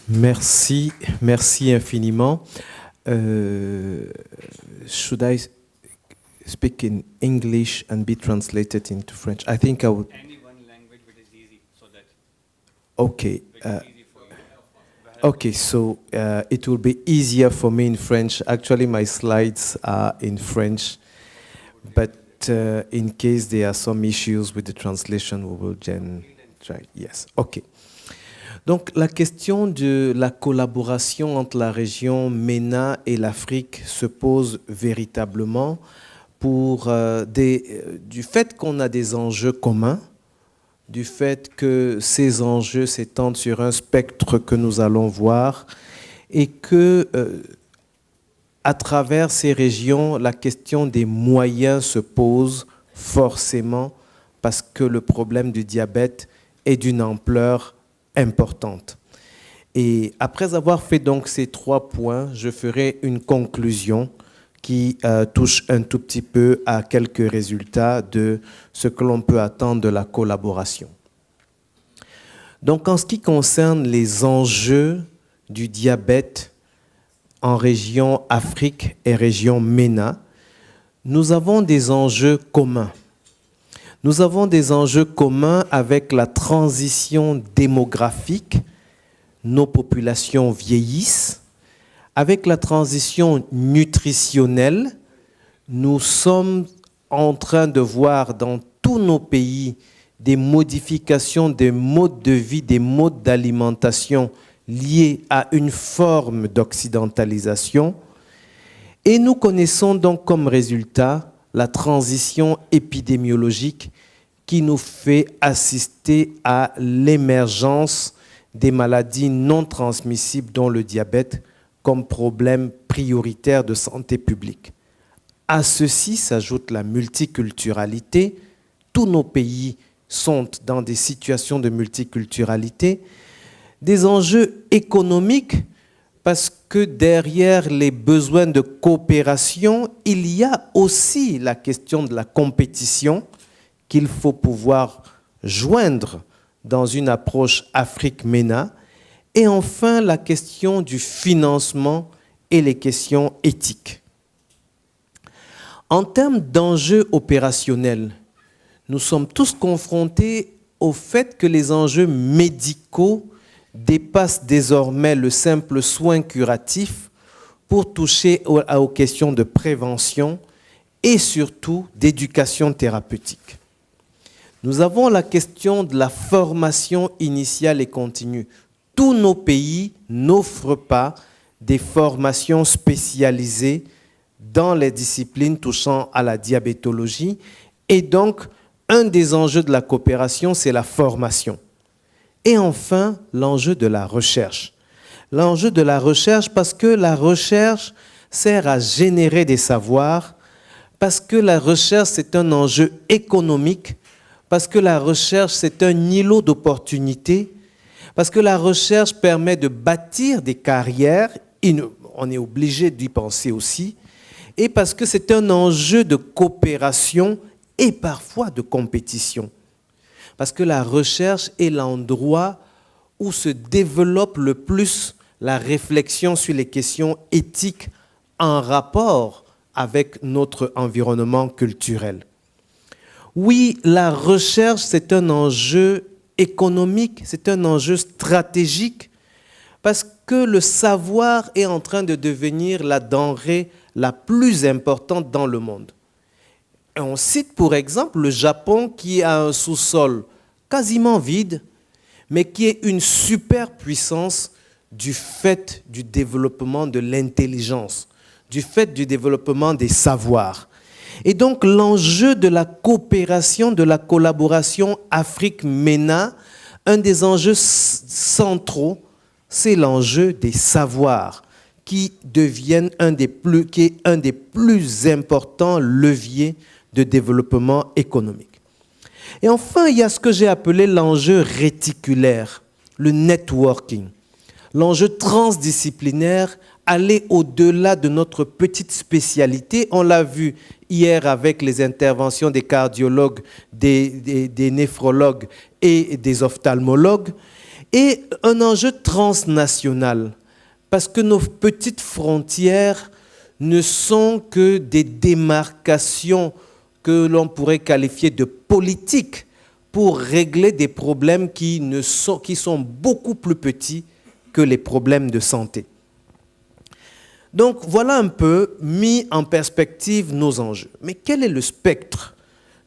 Merci, merci infiniment. Should I speak in English and be translated into French? I think I would. Any one language which is easy, so that. Okay. Which is easy for you. Okay, so it will be easier for me in French. Actually, my slides are in French, but in case there are some issues with the translation, we will try. Yes. Okay. Donc, la question de la collaboration entre la région MENA et l'Afrique se pose véritablement pour du fait qu'on a des enjeux communs, du fait que ces enjeux s'étendent sur un spectre que nous allons voir et que, à travers ces régions, la question des moyens se pose forcément parce que le problème du diabète est d'une ampleur importante. Et après avoir fait donc ces 3 points, je ferai une conclusion qui touche un tout petit peu à quelques résultats de ce que l'on peut attendre de la collaboration. Donc en ce qui concerne les enjeux du diabète en région Afrique et région MENA, nous avons des enjeux communs. Nous avons des enjeux communs avec la transition démographique, nos populations vieillissent, avec la transition nutritionnelle, nous sommes en train de voir dans tous nos pays des modifications des modes de vie, des modes d'alimentation liés à une forme d'occidentalisation. Et nous connaissons donc comme résultat la transition épidémiologique qui nous fait assister à l'émergence des maladies non transmissibles, dont le diabète, comme problème prioritaire de santé publique. À ceci s'ajoute la multiculturalité. Tous nos pays sont dans des situations de multiculturalité. Des enjeux économiques, parce que derrière les besoins de coopération, il y a aussi la question de la compétition qu'il faut pouvoir joindre dans une approche Afrique-MENA. Et enfin, la question du financement et les questions éthiques. En termes d'enjeux opérationnels, nous sommes tous confrontés au fait que les enjeux médicaux dépassent désormais le simple soin curatif pour toucher aux questions de prévention et surtout d'éducation thérapeutique. Nous avons la question de la formation initiale et continue. Tous nos pays n'offrent pas des formations spécialisées dans les disciplines touchant à la diabétologie et donc un des enjeux de la coopération, c'est la formation. Et enfin, l'enjeu de la recherche. L'enjeu de la recherche parce que la recherche sert à générer des savoirs, parce que la recherche, c'est un enjeu économique, parce que la recherche, c'est un îlot d'opportunités, parce que la recherche permet de bâtir des carrières, et on est obligé d'y penser aussi, et parce que c'est un enjeu de coopération et parfois de compétition. Parce que la recherche est l'endroit où se développe le plus la réflexion sur les questions éthiques en rapport avec notre environnement culturel. Oui, la recherche, c'est un enjeu économique, c'est un enjeu stratégique, parce que le savoir est en train de devenir la denrée la plus importante dans le monde. Et on cite pour exemple le Japon qui a un sous-sol quasiment vide, mais qui est une superpuissance du fait du développement de l'intelligence, du fait du développement des savoirs. Et donc l'enjeu de la coopération, de la collaboration Afrique-MENA, un des enjeux centraux, c'est l'enjeu des savoirs, qui deviennent qui est un des plus importants leviers de développement économique. Et enfin, il y a ce que j'ai appelé l'enjeu réticulaire, le networking, l'enjeu transdisciplinaire, aller au-delà de notre petite spécialité. On l'a vu hier avec les interventions des cardiologues, des néphrologues et des ophtalmologues. Et un enjeu transnational, parce que nos petites frontières ne sont que des démarcations que l'on pourrait qualifier de politiques pour régler des problèmes qui sont beaucoup plus petits que les problèmes de santé. Donc voilà un peu mis en perspective nos enjeux. Mais quel est le spectre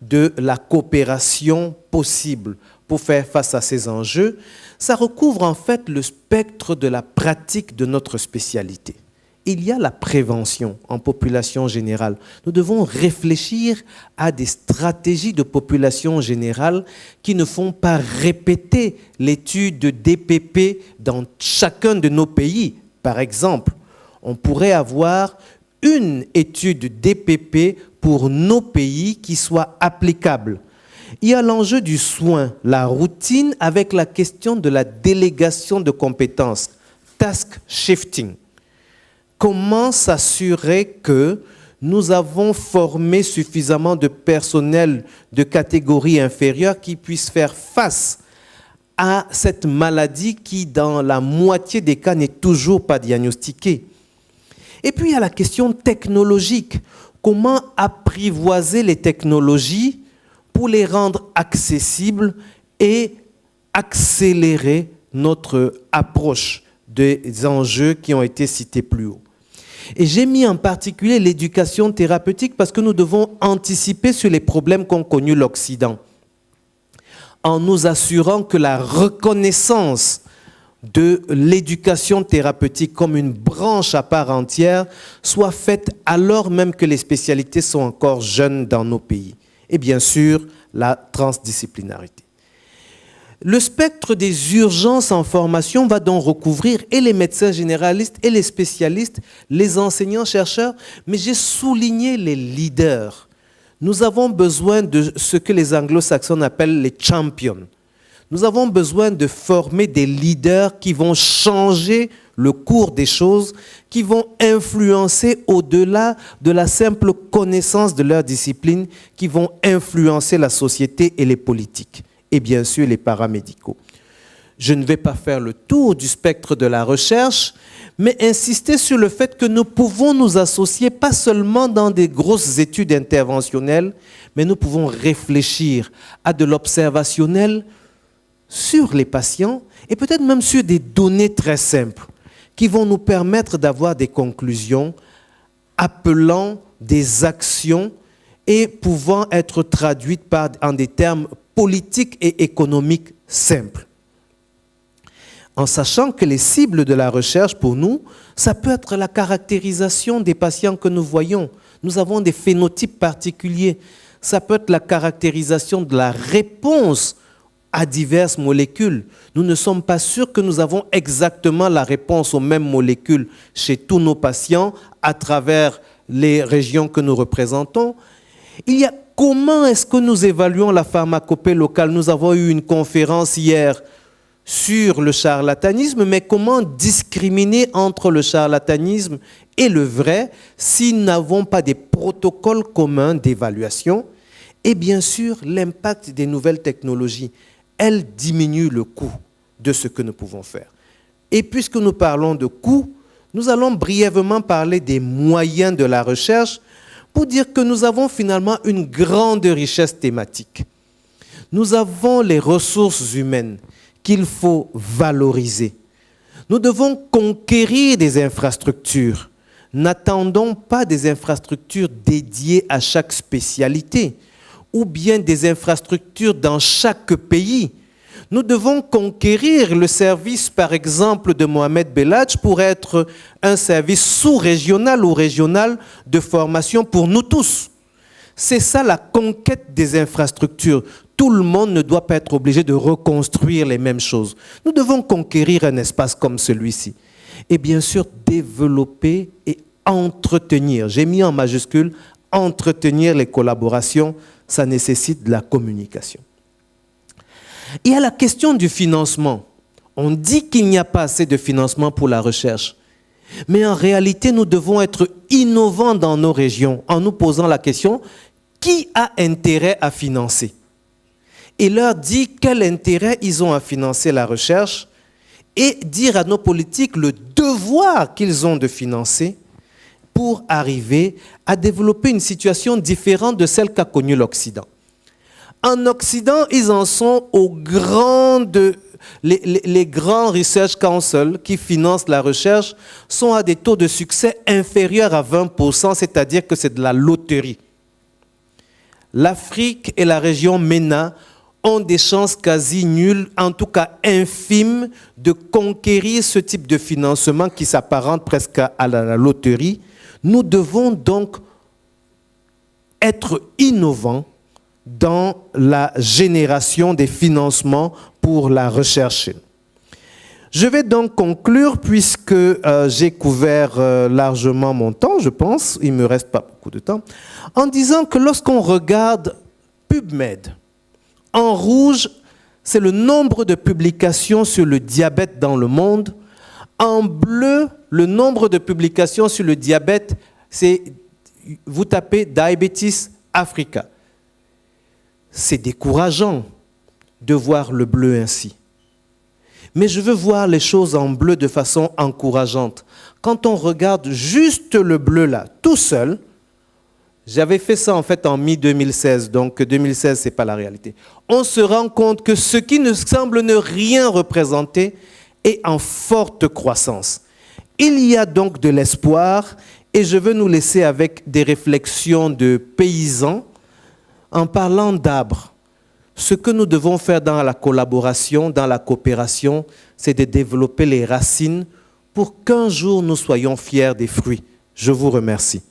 de la coopération possible pour faire face à ces enjeux? Ça recouvre en fait le spectre de la pratique de notre spécialité. Il y a la prévention en population générale. Nous devons réfléchir à des stratégies de population générale qui ne font pas répéter l'étude de DPP dans chacun de nos pays. Par exemple, on pourrait avoir une étude DPP pour nos pays qui soit applicable. Il y a l'enjeu du soin, la routine avec la question de la délégation de compétences, task shifting. Comment s'assurer que nous avons formé suffisamment de personnel de catégorie inférieure qui puisse faire face à cette maladie qui, dans la moitié des cas, n'est toujours pas diagnostiquée. Et puis, il y a la question technologique. Comment apprivoiser les technologies pour les rendre accessibles et accélérer notre approche des enjeux qui ont été cités plus haut. Et j'ai mis en particulier l'éducation thérapeutique parce que nous devons anticiper sur les problèmes qu'ont connus l'Occident en nous assurant que la reconnaissance de l'éducation thérapeutique comme une branche à part entière soit faite alors même que les spécialités sont encore jeunes dans nos pays. Et bien sûr, la transdisciplinarité. Le spectre des urgences en formation va donc recouvrir et les médecins généralistes et les spécialistes, les enseignants-chercheurs, mais j'ai souligné les leaders. Nous avons besoin de ce que les anglo-saxons appellent les champions. Nous avons besoin de former des leaders qui vont changer le cours des choses, qui vont influencer au-delà de la simple connaissance de leur discipline, qui vont influencer la société et les politiques. Et bien sûr les paramédicaux. Je ne vais pas faire le tour du spectre de la recherche, mais insister sur le fait que nous pouvons nous associer pas seulement dans des grosses études interventionnelles, mais nous pouvons réfléchir à de l'observationnel sur les patients et peut-être même sur des données très simples qui vont nous permettre d'avoir des conclusions appelant des actions et pouvant être traduites en des termes politiques et économiques simples. En sachant que les cibles de la recherche, pour nous, ça peut être la caractérisation des patients que nous voyons. Nous avons des phénotypes particuliers. Ça peut être la caractérisation de la réponse à diverses molécules. Nous ne sommes pas sûrs que nous avons exactement la réponse aux mêmes molécules chez tous nos patients à travers les régions que nous représentons. Il y a comment est-ce que nous évaluons la pharmacopée locale? Nous avons eu une conférence hier sur le charlatanisme, mais comment discriminer entre le charlatanisme et le vrai si nous n'avons pas des protocoles communs d'évaluation? Et bien sûr, l'impact des nouvelles technologies, elles diminuent le coût de ce que nous pouvons faire. Et puisque nous parlons de coût, nous allons brièvement parler des moyens de la recherche pour dire que nous avons finalement une grande richesse thématique. Nous avons les ressources humaines qu'il faut valoriser. Nous devons conquérir des infrastructures. N'attendons pas des infrastructures dédiées à chaque spécialité ou bien des infrastructures dans chaque pays. Nous devons conquérir le service, par exemple, de Mohamed Belhadj pour être un service sous-régional ou régional de formation pour nous tous. C'est ça la conquête des infrastructures. Tout le monde ne doit pas être obligé de reconstruire les mêmes choses. Nous devons conquérir un espace comme celui-ci. Et bien sûr, développer et entretenir. J'ai mis en majuscule, entretenir les collaborations, ça nécessite de la communication. Il y a la question du financement. On dit qu'il n'y a pas assez de financement pour la recherche. Mais en réalité, nous devons être innovants dans nos régions en nous posant la question, qui a intérêt à financer? Et leur dit quel intérêt ils ont à financer la recherche et dire à nos politiques le devoir qu'ils ont de financer pour arriver à développer une situation différente de celle qu'a connue l'Occident. En Occident, ils en sont les grands research councils qui financent la recherche sont à des taux de succès inférieurs à 20%, c'est-à-dire que c'est de la loterie. L'Afrique et la région MENA ont des chances quasi nulles, en tout cas infimes, de conquérir ce type de financement qui s'apparente presque à la loterie. Nous devons donc être innovants dans la génération des financements pour la recherche. Je vais donc conclure puisque j'ai couvert largement mon temps, je pense, il ne me reste pas beaucoup de temps, en disant que lorsqu'on regarde PubMed, en rouge, c'est le nombre de publications sur le diabète dans le monde. En bleu, le nombre de publications sur le diabète, c'est, vous tapez Diabetes Africa. C'est décourageant de voir le bleu ainsi. Mais je veux voir les choses en bleu de façon encourageante. Quand on regarde juste le bleu là, tout seul, j'avais fait ça en fait en mi-2016, donc 2016, ce n'est pas la réalité. On se rend compte que ce qui ne semble ne rien représenter est en forte croissance. Il y a donc de l'espoir et je veux nous laisser avec des réflexions de paysans en parlant d'arbres. Ce que nous devons faire dans la collaboration, dans la coopération, c'est de développer les racines pour qu'un jour nous soyons fiers des fruits. Je vous remercie.